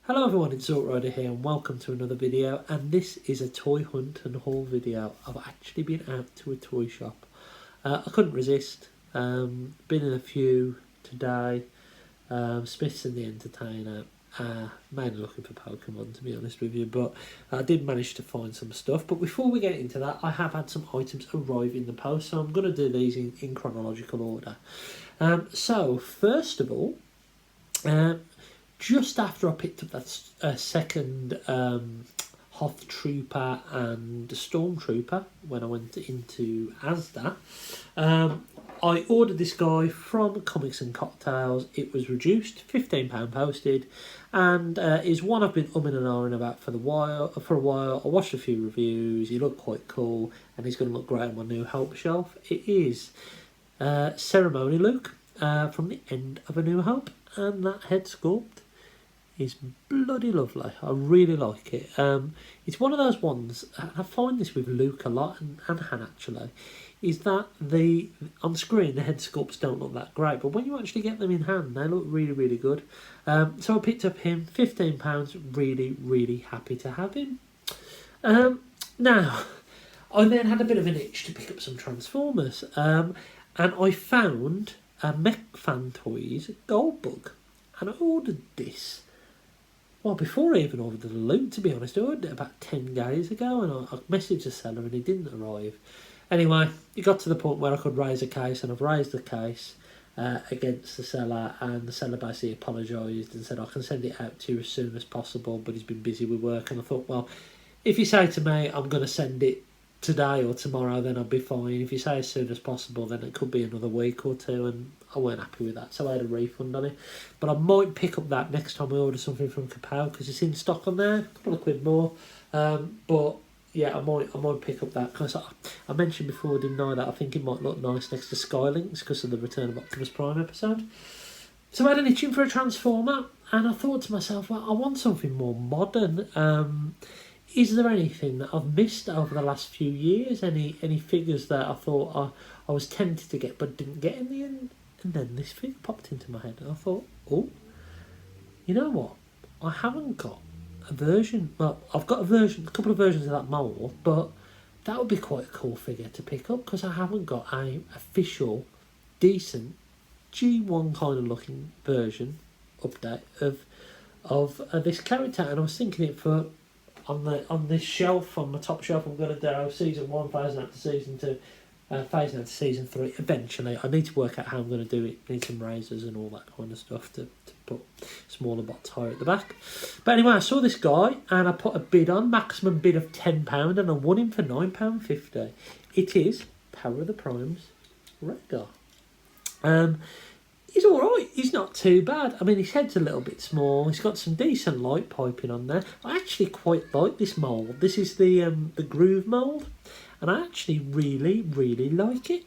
Hello everyone, it's Rider here and welcome to another video, and this is a toy hunt and haul video. I've actually been out to a toy shop. I couldn't resist, been in a few today, Smith's and the Entertainer, mainly looking for Pokemon to be honest with you, but I did manage to find some stuff. But before we get into that, I have had some items arrive in the post, so I'm going to do these in chronological order. So first of all, just after I picked up that second Hoth Trooper and Stormtrooper when I went into Asda, I ordered this guy from Comics and Cocktails. It was reduced, £15 posted, and is one I've been umming and ahhing about for a while. I watched a few reviews. He looked quite cool, and he's going to look great on my New Hope shelf. It is Ceremony Luke from the end of A New Hope, and that head sculpt is bloody lovely. I really like it. It's one of those ones, I find this with Luke a lot, and Han actually, is that on screen the head sculpts don't look that great, but when you actually get them in hand, they look really, really good. So I picked up him, £15, really happy to have him. Now, I then had a bit of an itch to pick up some Transformers, and I found a Megatron Toys Gold Bug, and I ordered this. Well, before I even ordered the loot, to be honest, I ordered it about 10 days ago, and I messaged the seller and he didn't arrive. Anyway, it got to the point where I could raise a case, and I've raised the case against the seller, and the seller basically apologised and said, I can send it out to you as soon as possible, but he's been busy with work. And I thought, well, if you say to me, I'm going to send it today or tomorrow, then I'll be fine. If you say as soon as possible, then it could be another week or two, and I weren't happy with that, so I had a refund on it. But I might pick up that next time I order something from Kapow, because it's in stock on there, a couple of quid more. But yeah, I might pick up that, because I mentioned before, didn't I, that I think it might look nice next to Skylinks because of the Return of Optimus Prime episode. So I had an itching for a Transformer, and I thought to myself, well, I want something more modern. Is there anything that I've missed over the last few years? Any figures that I thought I was tempted to get but didn't get in the end? And then this figure popped into my head, and I thought, oh, you know what? I haven't got a version. Well, I've got a couple of versions of that mold, but that would be quite a cool figure to pick up, because I haven't got a official, decent G1 kind of looking version update of this character. And I was thinking it for on this shelf, on my top shelf. I'm going to do season 1, phasing out to season 2. Phasing out to season 3 eventually. I need to work out how I'm going to do it. I need some razors and all that kind of stuff to put smaller bots higher at the back. But anyway, I saw this guy and I put a bid on, maximum bid of £10, and I won him for £9.50. It is Power of the Primes Radar. He's alright, he's not too bad. I mean, his head's a little bit small, he's got some decent light piping on there. I actually quite like this mould. This is the Groove mould, and I actually really like it.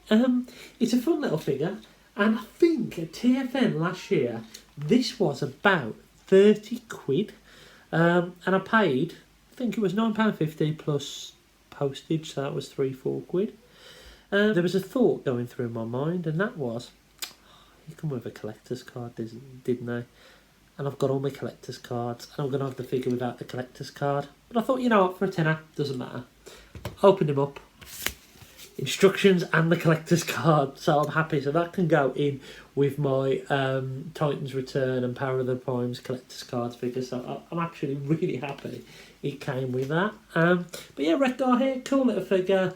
It's a fun little figure, and I think at TFN last year this was about 30 quid, and I paid, I think it was £9.50 plus postage, so that was 3-4 quid. There was a thought going through my mind, and that was, you come with a collector's card, didn't they? And I've got all my collector's cards, and I'm going to have the figure without the collector's card. But I thought, you know what, for a tenner, doesn't matter. Opened him up, instructions and the collector's card, so I'm happy. So that can go in with my Titan's Return and Power of the Primes collector's cards figure. So I'm actually really happy it came with that. But yeah, Redgar here, cool little figure.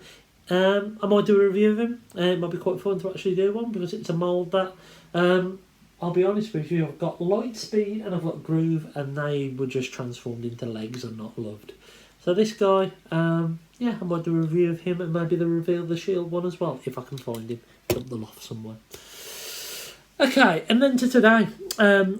I might do a review of him. It might be quite fun to actually do one, because it's a mould that, I'll be honest with you, I've got light speed and I've got groove, and they were just transformed into legs and not loved. So this guy, yeah, I might do a review of him, and maybe the Reveal the Shield one as well, if I can find him up the loft somewhere. Okay, and then to today.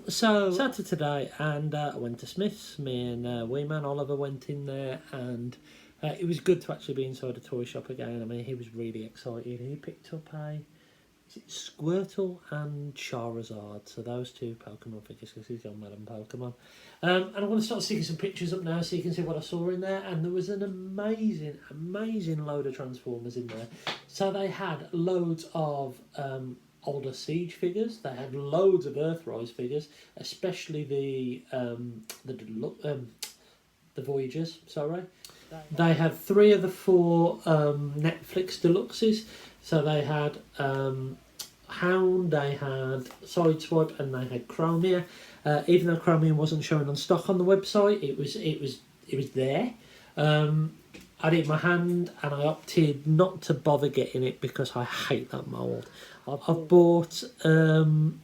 So Saturday today, and I went to Smith's. Me and wee man Oliver went in there, and it was good to actually be inside a toy shop again. I mean, he was really excited. He picked up is it Squirtle and Charizard, so those two Pokemon figures, because he's got Madam Pokemon. And I'm going to start sticking some pictures up now so you can see what I saw in there. And there was an amazing load of Transformers in there. So they had loads of older Siege figures. They had loads of Earthrise figures, especially the Voyagers. Sorry, they had 3 of the 4 Netflix deluxes. So they had Hound, they had Sideswipe, and they had Chromia. Even though Chromium wasn't showing on stock on the website, it was there. I had it in my hand, and I opted not to bother getting it because I hate that mould. I've bought 2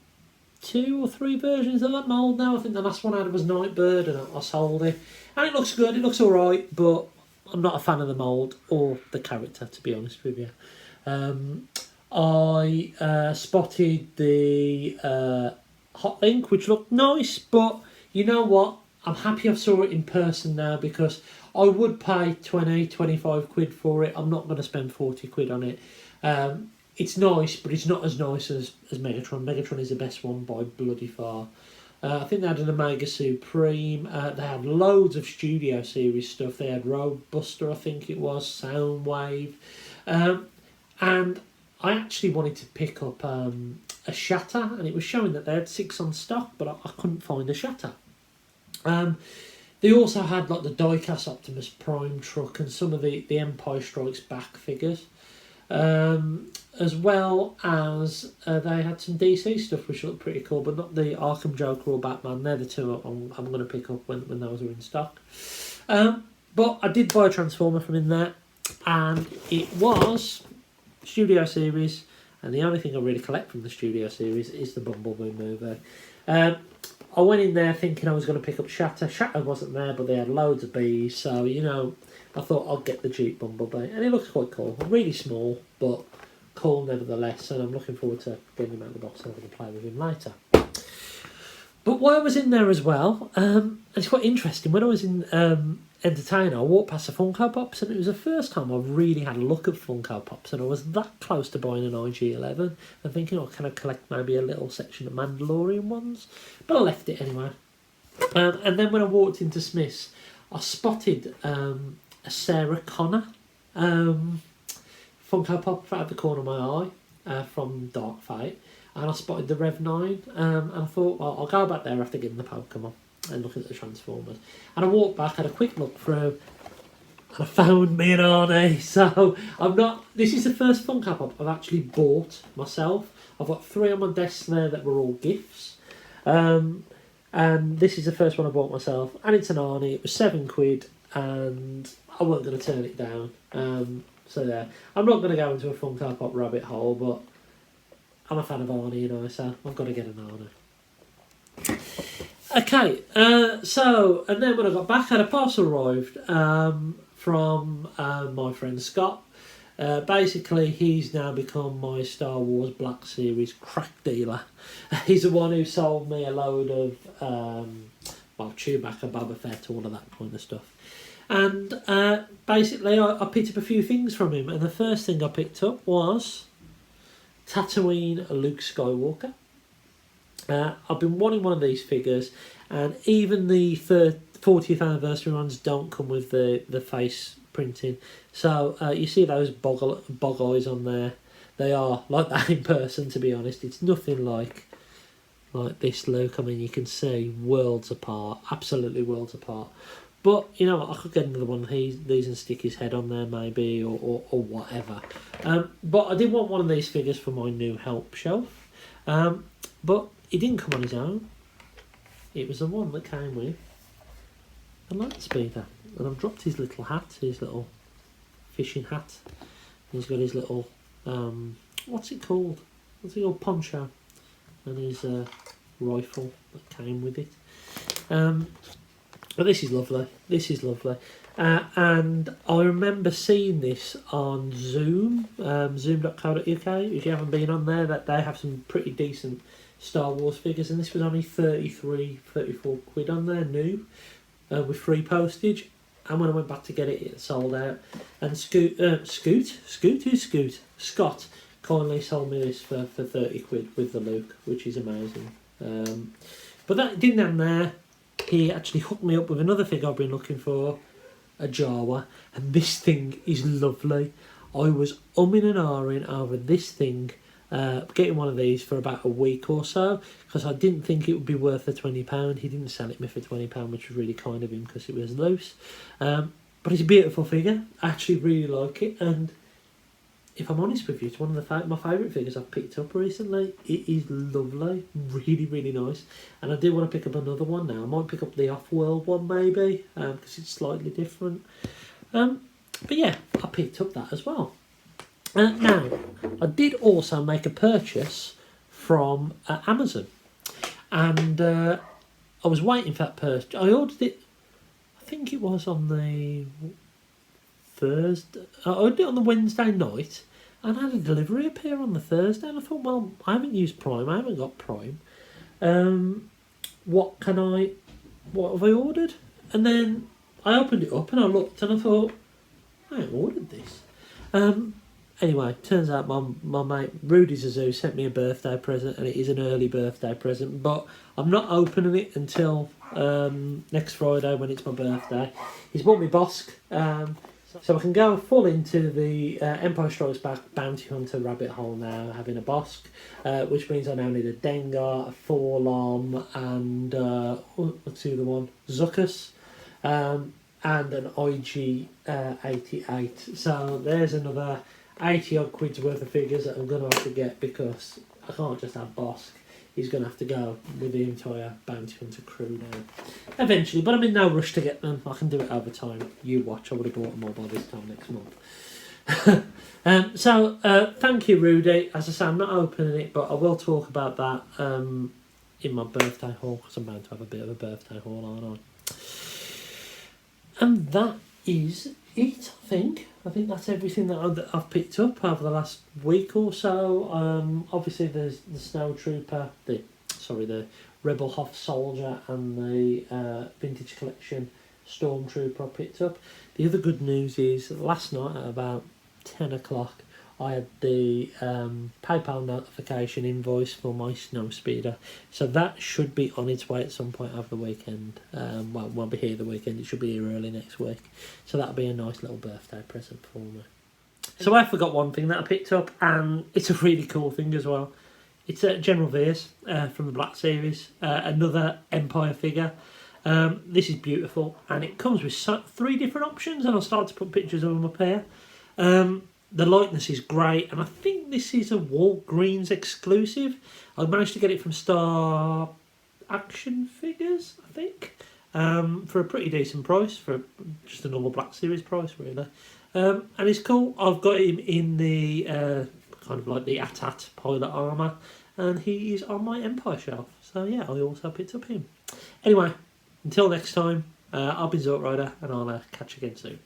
or 3 versions of that mould now. I think the last one I had was Nightbird, and I sold it. And it looks good, it looks alright, but I'm not a fan of the mould or the character, to be honest with you. I spotted the Hot Link, which looked nice, but you know what? I'm happy I saw it in person now, because I would pay 20, 25 quid for it. I'm not going to spend 40 quid on it. It's nice, but it's not as nice as Megatron. Megatron is the best one by bloody far. I think they had an Omega Supreme. They had loads of Studio Series stuff. They had Roadbuster, I think it was, Soundwave. And I actually wanted to pick up a Shatter, and it was showing that they had 6 on stock, but I couldn't find a Shatter. They also had like the diecast Optimus Prime truck and some of the Empire Strikes Back figures, as well as they had some DC stuff which looked pretty cool, but not the Arkham Joker or Batman. They're the 2 I'm going to pick up when those are in stock. But I did buy a Transformer from in there, and it was Studio Series, and the only thing I really collect from the Studio Series is the Bumblebee movie. I went in there thinking I was going to pick up Shatter. Shatter wasn't there, but they had loads of bees, so, you know, I thought I'll get the Jeep Bumblebee, and it looks quite cool. Really small, but cool nevertheless, and I'm looking forward to getting him out of the box and having to play with him later. But while I was in there as well, it's quite interesting, when I was in Entertainer, I walked past the Funko Pops, and it was the first time I've really had a look at Funko Pops, and I was that close to buying an IG-11 and thinking, oh, can I collect maybe a little section of Mandalorian ones? But I left it anyway. And then when I walked into Smith's, I spotted a Sarah Connor Funko Pop out of the corner of my eye from Dark Fate, and I spotted the Rev 9, and I thought, well, I'll go back there after getting the Pokemon and look at the Transformers. And I walked back, had a quick look through, and I found me an Arnie. So this is the first Funko Pop I've actually bought myself. I've got 3 on my desk there that were all gifts. And this is the first one I bought myself, and it's an Arnie. It was 7 quid, and I wasn't going to turn it down. So yeah, I'm not going to go into a Funko Pop rabbit hole, but I'm a fan of Arnie, you know, so I've got to get an Arnie. Okay, so, and then when I got back, I had a parcel arrived from my friend Scott. Basically, he's now become my Star Wars Black Series crack dealer. He's the one who sold me a load of, Chewbacca, Boba Fett, all of that kind of stuff. And basically, I picked up a few things from him, and the first thing I picked up was Tatooine Luke Skywalker. I've been wanting one of these figures, and even the 40th anniversary ones don't come with the face printing. So you see those bog eyes on there. They are like that in person, to be honest. It's nothing like this Luke. I mean, you can see worlds apart, absolutely worlds apart. But, you know, I could get another one of these and stick his head on there maybe, or whatever. But I did want one of these figures for my new help shelf. But he didn't come on his own. It was the one that came with a light speeder. And I've dropped his little hat, his little fishing hat. He's got his little, what's it called? What's it called? Poncho. And his rifle that came with it. But this is lovely. This is lovely. And I remember seeing this on Zoom, zoom.co.uk. If you haven't been on there, that they have some pretty decent Star Wars figures, and this was only 34 quid on there, new, with free postage. And when I went back to get it, it sold out. And Scott kindly sold me this for 30 quid with the Luke, which is amazing. But that didn't end there. He actually hooked me up with another figure I've been looking for, a Jawa, and this thing is lovely. I was umming and ahhing over this thing getting one of these for about a week or so, because I didn't think it would be worth the £20. He didn't sell it me for £20, which was really kind of him because it was loose. But it's a beautiful figure. I actually really like it, and if I'm honest with you, it's one of my favourite figures I've picked up recently. It is lovely, really, really nice. And I do want to pick up another one now. I might pick up the Off-World one maybe, because it's slightly different. But yeah, I picked up that as well. Now, I did also make a purchase from Amazon. And I was waiting for that purchase. I ordered it, I think it was on the Thursday. I ordered it on the Wednesday night, and I had a delivery appear on the Thursday, and I thought, well, I haven't used Prime, I haven't got Prime. What have I ordered? And then I opened it up and I looked and I thought, I haven't ordered this. Anyway, turns out my mate Rudy Zazu sent me a birthday present, and it is an early birthday present, but I'm not opening it until next Friday when it's my birthday. He's bought me Bosk, so I can go full into the Empire Strikes Back Bounty Hunter rabbit hole now, having a Bosk, which means I now need a Dengar, a Forlom, and what's the other one? Zuckus, and an IG-88. So there's another 80 odd quid's worth of figures that I'm going to have to get, because I can't just have Bosk. He's going to have to go with the entire Bounty Hunter crew now. Eventually, but I'm in no rush to get them. I can do it over time. You watch, I would have bought them all by this time next month. So, thank you, Rudy. As I say, I'm not opening it, but I will talk about that in my birthday haul, because I'm bound to have a bit of a birthday haul, aren't I? And that is it, I think. I think that's everything that I've picked up over the last week or so. Obviously, there's the Snow Trooper, the Rebel Hoth Soldier, and the Vintage Collection Stormtrooper I picked up. The other good news is last night at about 10 o'clock, I had the PayPal notification invoice for my Snowspeeder. So that should be on its way at some point over the weekend. Well, it won't be here the weekend, it should be here early next week. So that'll be a nice little birthday present for me. So I forgot one thing that I picked up, and it's a really cool thing as well. It's General Veers from the Black Series, another Empire figure. This is beautiful, and it comes with 3 different options, and I'll start to put pictures of them up here. The likeness is great, and I think this is a Walgreens exclusive. I managed to get it from Star Action Figures, I think, for a pretty decent price, for just a normal Black Series price, really. And it's cool. I've got him in the kind of like the AT-AT pilot armour, and he is on my Empire shelf. So yeah, I also picked up him. Anyway, until next time, I've been Zork Rider, and I'll catch you again soon.